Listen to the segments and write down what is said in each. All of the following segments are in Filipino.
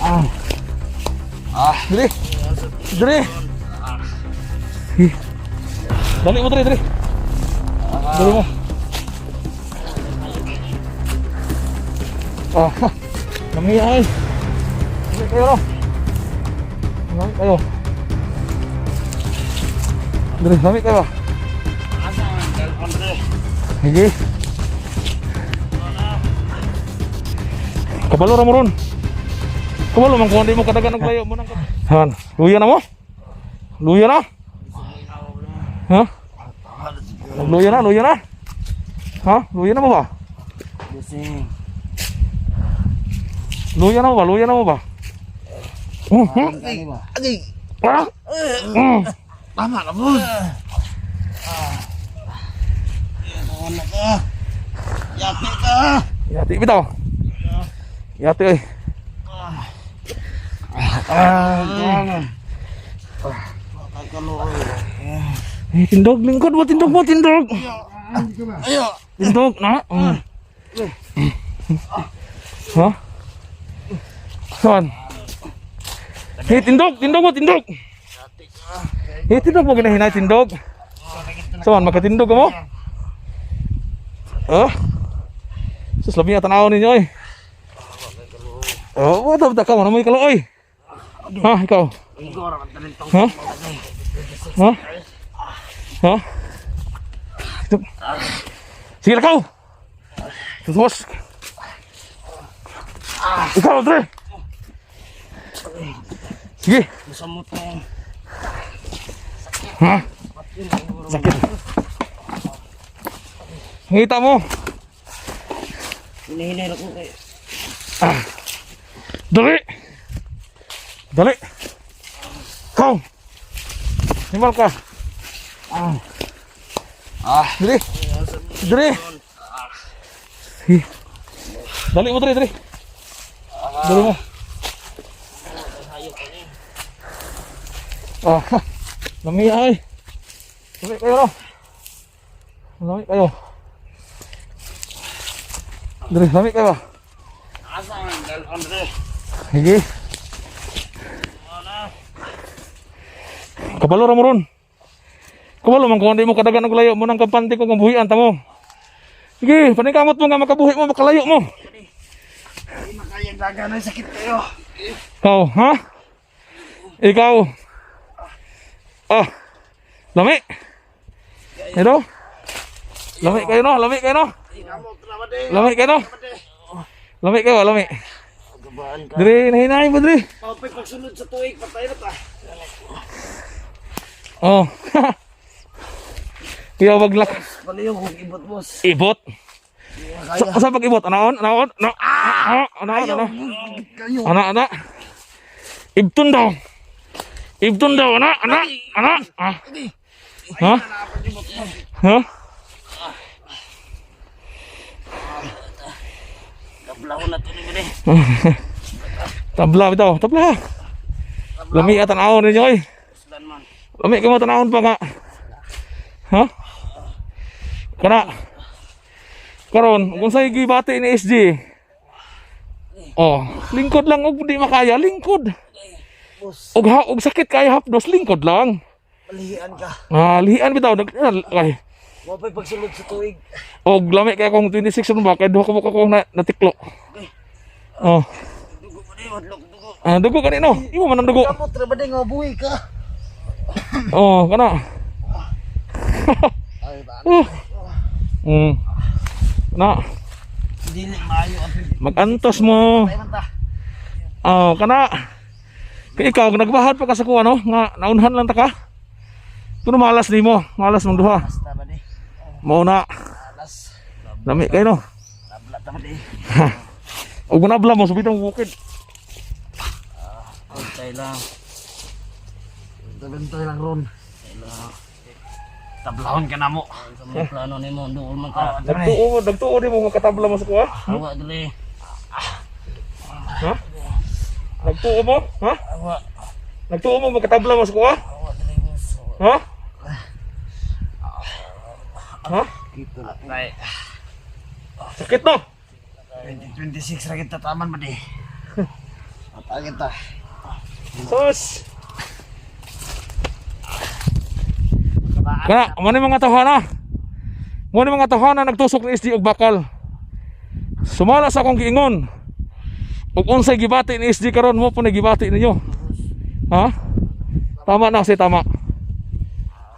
Dali. Dali. Dali mo, dali. Dali mo. Nangiyay. Dali kayo. Dali kayo. Dali, dali kayo. Sige. Kabalo ra mo ron. Kabalo man kung hindi mo kadagan og layo mo nang. Han, luya na mo? Luya na? Ha? Luya na, luya na? Ha? Luya na mo ba? Luya na mo ba? Luya na mo ba? Adi. Tama na mo. Anak ka. Yati ka. Yati bitaw. Yati oi. Tindog lingkod mo, tindog mo, tindog. Ayo. Tindog na. Ha? Saan? Tindog, tindog mo, tindog. Tindog mo ginahinay, tindog. Saan, makatindog ka mo? Sus, labi nga tanaw ninyo eh. Wala ka mo, namoy kalo oy. Ha, ikaw? Ha? Ha? Ha? Sige, lakaw. Tutos. Ikaw, Dre. Sige. Ha? Sakit. Ngita mo. Hinahinay ako kayo. Dali. Dali. Kau. Himal ka. Dali. Dali. Dali mo, dali. Dali mo. Lami ay. Lami kayo. Lami kayo. Dali, lami kayo. Sige. Kabalo ra mo ron. Kabalo man kung hindi mo kadagan og layo mo nang kampante ko kung buhian ta mo. Sige, panikamot mo nga makabuhi mo makalayo mo. Hindi makayang dagan ay sakit kayo. Ikaw, ha? Ikaw. Lami. Hello? Lami kayo no, lami kayo no. Lami kayo no. Lami kayo, lami. Diri, nahinay mo diri. Papay pagsunod sa tuig, patay na ta. Kaya baglak. Ano yung ibot, boss? Ibot? Sa pag-ibot? Anaon? Anaon? Anaon? Ana? Ibtun daw. Ibtun daw, ana? Ha? Ha? Tabla ko na tuloy mo eh. Tabla bitaw, tabla. Lami at tanawon ninyo eh. Lami ka mo tanawon pa nga. Ha? Kana. Karon, kung sa'yo gibati ni SG. Lingkod lang og di makaya, lingkod. Og sakit kaya hapdos, lingkod lang. Malihian ka. Lihian bitaw ay. Papay pagsunod sa tuig. Og lami kaya kung 26 mo ba kay duha ka mo kung natiklo. Dugo mo din, wadlok dugo. Dugo kanino? Imo man ang dugo. Kamot ra ba din nga buhi ka? Kana. Ay ba. Na. Dili maayo ang Mag-antos mo. Kana. Kaya ikaw nagbahad pa ka sa kuha no? Nga naunhan lang ta ka. Kuno malas nimo, malas mong duha. basta ba di? Mao na. Alas. Lami kay no. Tabla ta ba di? Og manabla mo sa bitong bukid. Kontay lang. Tabentay lang ron. Tablahon ka na mo. Sa mga plano ni mo, doon man ka. Nagtuo di mo makatabla mo sa kuha. Awa dali. Ha? Nagtuo mo? Ha? Awa. Nagtuo mo makatabla mo sa kuha? Awa dali mo. Ha? Ha? Kito lang. Kay. Sakit no? 2026 ra kita taman ba di? kita. Sus. Kana, mo ni mga tawhana. Mo ni mga tawhana nagtusok ni SD og bakal. Sumala sa akong giingon. Ug unsay gibati ni SD karon mo po nagibati ninyo. Ha? Tama na si tama.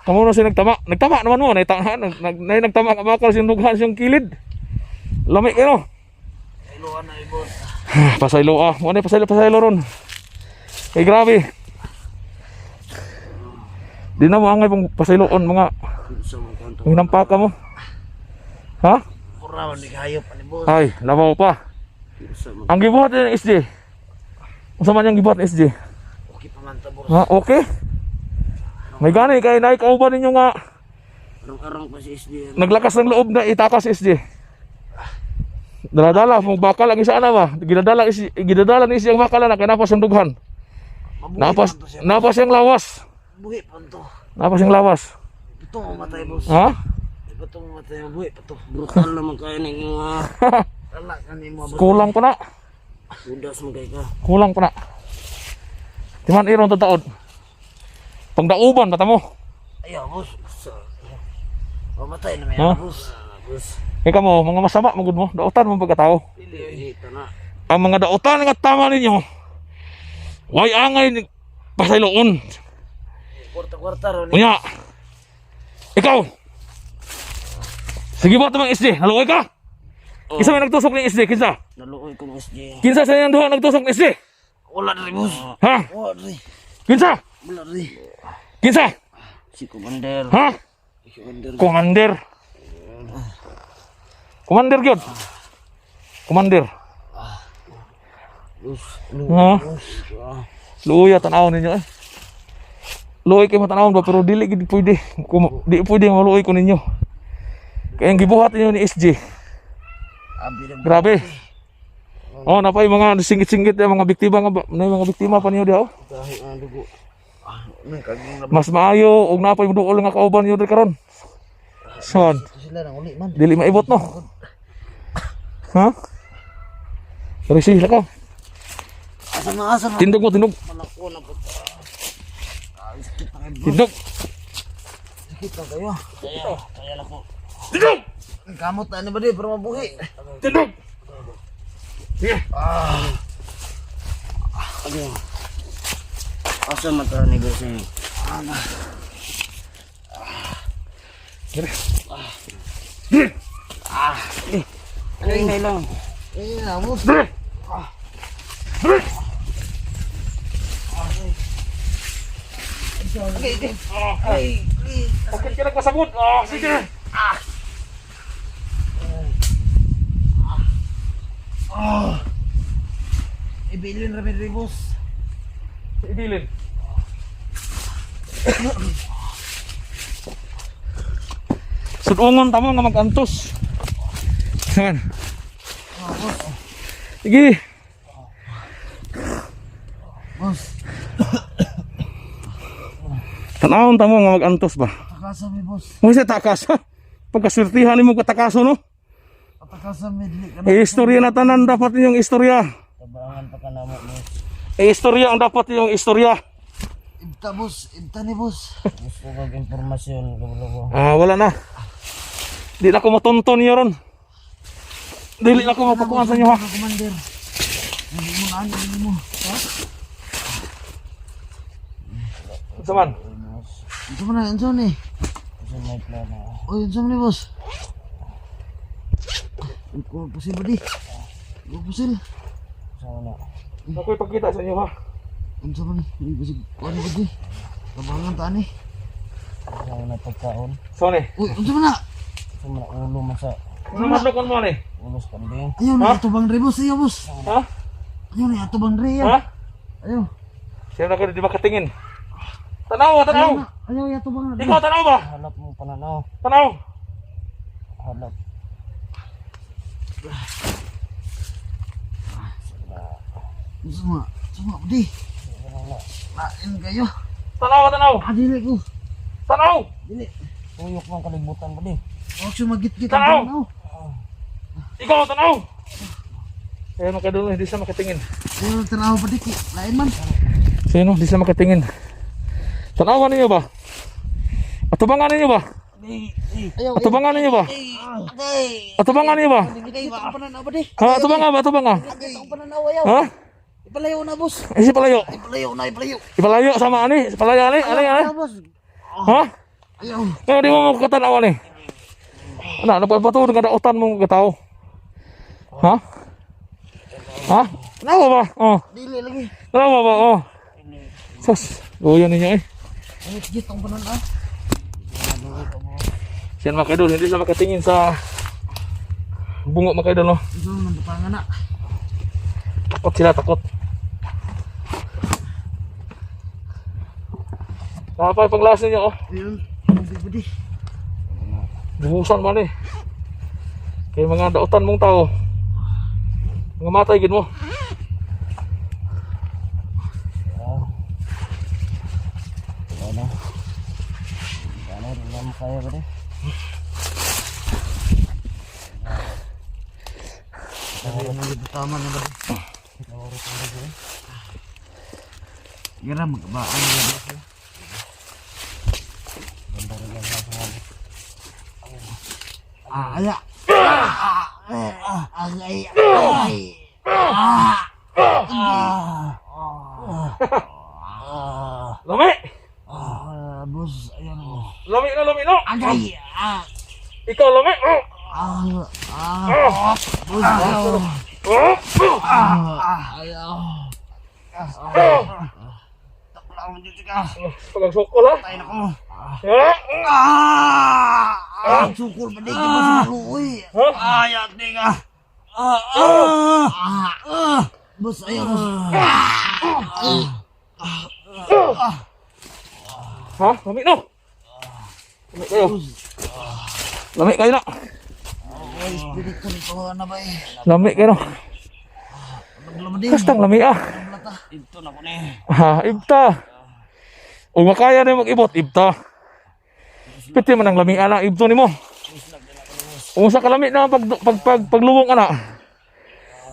Kamu na si nagtama. Nagtama naman mo, nagtama ka bakal sing dughan siyang kilid. Lami kayo. Iluan na boss. Pasaylo mo ni pasaylo ron. Kay grabe. Di na mo angay pang pasayloon mga nampaka mo. Ha? Purawan di hayop ani boss. Ay, labaw pa. Ang gibuhat ni SD. Unsa man yang gibuhat ni SD? Okay pa man ta boss. Ha, okay. May gani kay naik kauban ninyo nga Arang-arang pa si SD. naglakas ng loob na itakas si SD. Dala-dala mo bakal ang isa na ba? Gidadala ni siyang bakal na kay napas ang dughan. Napas yang lawas. Buhi pa to. Napas yang lawas. Ito mamatay boss. Ha? Ito mamatay buhi pa to. Brutal naman kayo ning mga lalak ani mo boss. Kulang pa na. Udas mo kay ka. Kulang pa na. Timan irong tataod. Pagdauban bata mo. Ayaw boss. Mamatay na may Ha? boss. Boss. Ikaw mo, mga masama magud mo. Dautan mo pagkatao. Pili ito na. Ang mga dautan nga tama ninyo. Way angay ni pasayloon. Kwarta-kwarta ron. Unya. Ikaw. Sige ba tamang SD? Naluoy ka? Isa may nagtusok ni SD, kinsa? Naluoy ko ng SJ. Kinsa sa iyang duha nagtusok ni SD? Wala rin boss. Ha? Wala rin. Kinsa? Wala rin. Kinsa? Si Commander. Ha? Si Commander. Commander. Commander gyud. Commander. Boss. Ha? Boss. Luya tanaw ninyo eh. Luoy kay matanawon ba pero dili gid pwede. Di pwede maluoy ko ninyo. Kaya ang gibuhat ninyo ni SJ. Abi na. Grabe. Oh, napay mga singit-singit mga biktima nga mga biktima pa niyo diha. Dahil ang dugo. May kaging Mas maayo og napay duol nga kauban niyo diri karon. Son, sila nang uli man. dili maibot no. Ha? Pero sila ka. Asa na asa na. Tindog mo, tindog. Malako na po. Sakit na kayo. Tindog. Sakit na kayo. Kaya lang ko. Tindog. Kamot na ni ba di para mabuhi. Tindog. Sige. Ano? Asa mata ni boss ni. Ana. Ay na lang. Eh, amos. Okay, okay. Ay, Bakit ka nagpasabot? Sige. ibilin ra mi boss. Ibilin. Sudungon tamo nga mag-antos. Saan? Sige. Boss, Tanawon tamo nga mag-antos ba? takasa mi boss. Mo sa takas. Pagkasurtihan nimo katakaso no. Takasa mi dili ka. Istorya na tanan dapat yung istorya. Tabangan pa ka namo boss. Istorya ang dapat yung istorya. Ibta boss, ibta ni boss. Gusto kong impormasyon kabalo. Wala na. Di na ko matonton niyo ron. Dili na ko mapakuan sa inyo ha. Commander. Hindi mo na ano mo. Ha? Saman. Ito mo na, ito ni. Oh, ito mo ni boss. Ito pusil ba di? Ito pusil. Ako'y pagkita sa inyo ha. Ito mo ni, hindi pusil. Ano ba di? Tabangan ta ni. Ang napagkaon. Sone. Uy, ito mo na. Sa mga ulo man sa Ano madlokon mo ni? ulos kambing. Ayaw Ha? na, ito bang re boss. Ayaw boss. Ha? Ayaw na, ito bang re. Ha? Ayaw. Sino na ka di makatingin? Tanaw, tanaw. Ayaw, ito bang re. Ikaw tanaw ba? Halap mo pananaw. Tanaw. Halap. Suma, suma ba di? Lain kayo. Tanaw, tanaw. Dili ko. Tanaw. Dili. Tuyok ng kalibutan ba di? Huwag siya magit-git. Tanaw. Ikaw tanaw. Kaya makadulo hindi siya makatingin. Ayaw tanaw pa di. Lain man. Sino? Di sila makatingin. Tanawan ninyo ba? Atubangan ninyo ba? Ayaw. Atubangan ninyo ba? Agay. Atubangan ninyo ba? Agay ba pananaw ba di? Ha? Atubangan ba? Atubangan? Agay ang pananaw ayaw. Ha? Ipalayo na boss. Si palayo. Ipalayo na ipalayo. Ipalayo sama ani. Palayo ani. Ani ani. boss. Ha? Ayaw. Kaya di mo makatanaw ani. Ano? Napapatuod ka na utan mong katao. Ha? Ha? Tanawa ba? Oh. Dili lagi. Tanawa ba? Oh. Sus. Goyan ninyo eh. Ay git ang pananaw. Siyan mga kaidol, hindi sila makatingin sa bungo mga kaidol, no? Ito nang butangan na. Takot sila, takot. Nakapay panglas ninyo, oh. Ayun. Hindi ba di? Buhusan man eh. Kaya mga dautan mong tao. Mga matay gid mo. Ano? Ano rin naman kaya ba di? Ayaw na dito tama na ba di? Gira magkabaan na ba? Aya. Agay. Agay. Lami! Bos, ayan o. Lami na, lami na! Agay. Ikaw lami! Oh! Bos, ayaw. Oh! Ayaw. Taklaw mo dito ka. Pag-sukol ha? Tayo na ko. Ha? Sukul pa di ka mas maluoy. Ayat di ka. Bos, ayaw bos. Ha? Lami na! Lami kayo. Lami kayo na. Ay, espiritu nito na ba eh. Lami kayo na. Naglamading. Kastang lami ah. Ito na ko ni. Ha, ibta. O makaya na mag-ibot, ibta. Piti man ang lami ana, ibto ni mo. Umusa ka lami na pagluwong ana.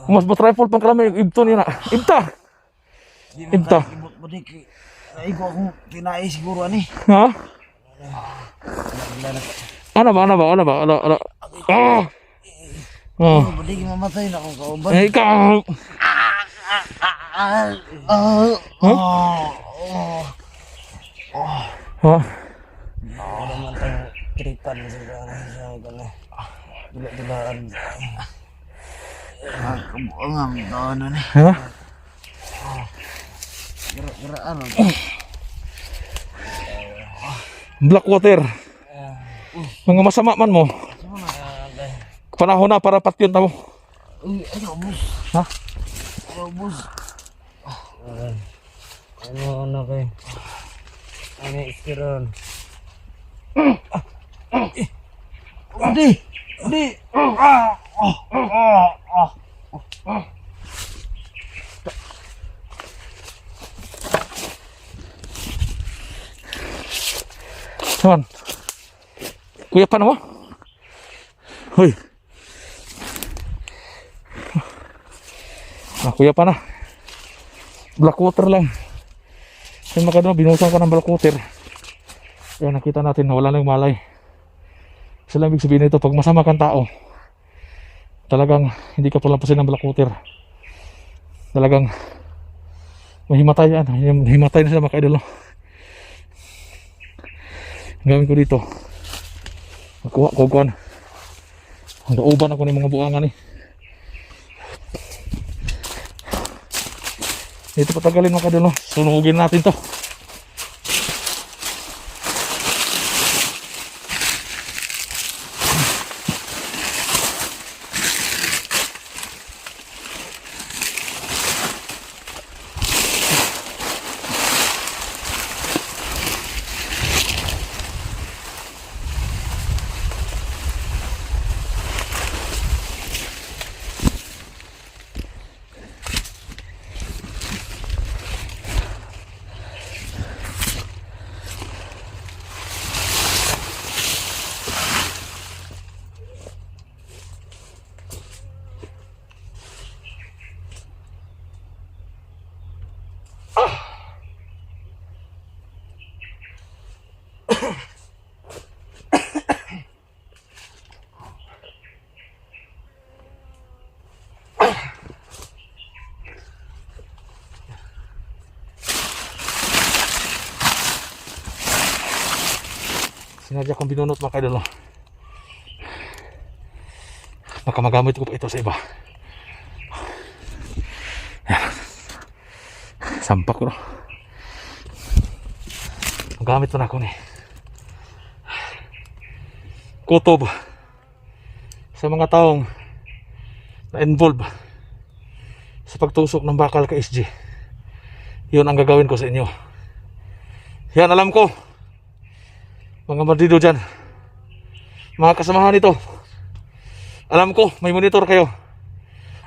Mas rifle pang kalami, ibto ni na. Ibta. Ibta. Ibot ba di ki. Ay ko akong kinai siguro ani. Ha? Ano ba? Ah! Oh. Ba di ki mamatay na akong kauban. Eh, ikaw. Ha? Ano naman tayo tripan sa gano'n. Dula-dulaan. Kabuang ang taon na ni. Ha? Geraan ang Blackwater. Mga masama man mo. Panahon na para patyon tamo. Uy, ayaw bus. Ha? Ayaw bus. Ano kayo? Ano iskiron? Adi! Adi! Saan? Kuya pa na mo? Hoy. Kuya pa na. Blackwater lang. Yung makadama, binusan ko ng Blackwater. Kaya nakita natin na wala nang malay. Kasi lang ibig sabihin nito, pag masama kang tao, talagang hindi ka palampasin ng Blackwater. Talagang mahimatay yan. Mahimatay na sila mga ka-idol. Ang gawin ko dito, magkuha ko kuhan. Ang dauban ako ng mga buangan eh. Dito patagalin mga ka-idol. Sunugin natin to. Sinadya kong binunot mga kaidol. Baka magamit ko pa ito sa iba. Yan. Sampak ko. Magamit ko na ako ni kutob sa mga taong na-involve sa pagtusok ng bakal kay SG. Yun ang gagawin ko sa inyo. Yan, alam ko mga bandido dyan, mga kasamahan nito, alam ko may monitor kayo.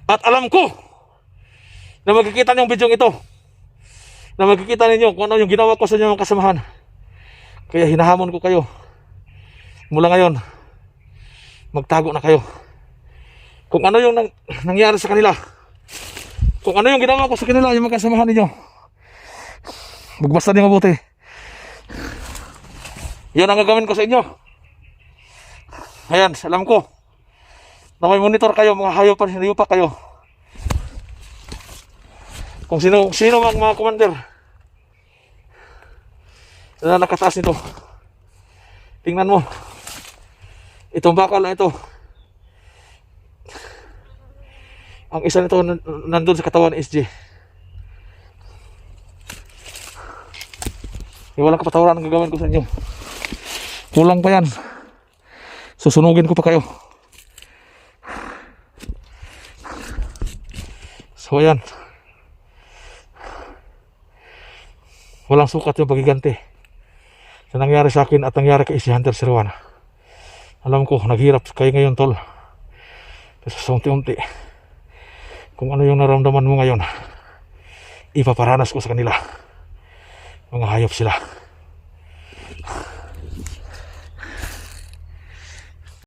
At alam ko na magkikita nyo yung video ito, na magkikita ninyo kung ano yung ginawa ko sa inyo mga kasamahan. Kaya hinahamon ko kayo, mula ngayon magtago na kayo. Kung ano yung nangyari sa kanila, kung ano yung ginawa ko sa kanila, yung mga kasamahan ninyo, magbasa niyo mabuti. Yan ang gagawin ko sa inyo. Ayan, alam ko na may monitor kayo, mga hayop pa kayo. Kung sino mga commander na nakataas nito, tingnan mo itong bakal na ito. Ang isa nito nandun sa katawan ni SG. Walang kapatawaran ang gagawin ko sa inyo. Kulang pa yan. Susunugin ko pa kayo. So ayan, walang sukat yung pagiganti sa nangyari sa akin at nangyari kay si Hunter Sirwan. Alam ko naghirap kayo ngayon, tol. Kasi sa unti-unti, kung ano yung naramdaman mo ngayon, ipaparanas ko sa kanila. Mga hayop sila.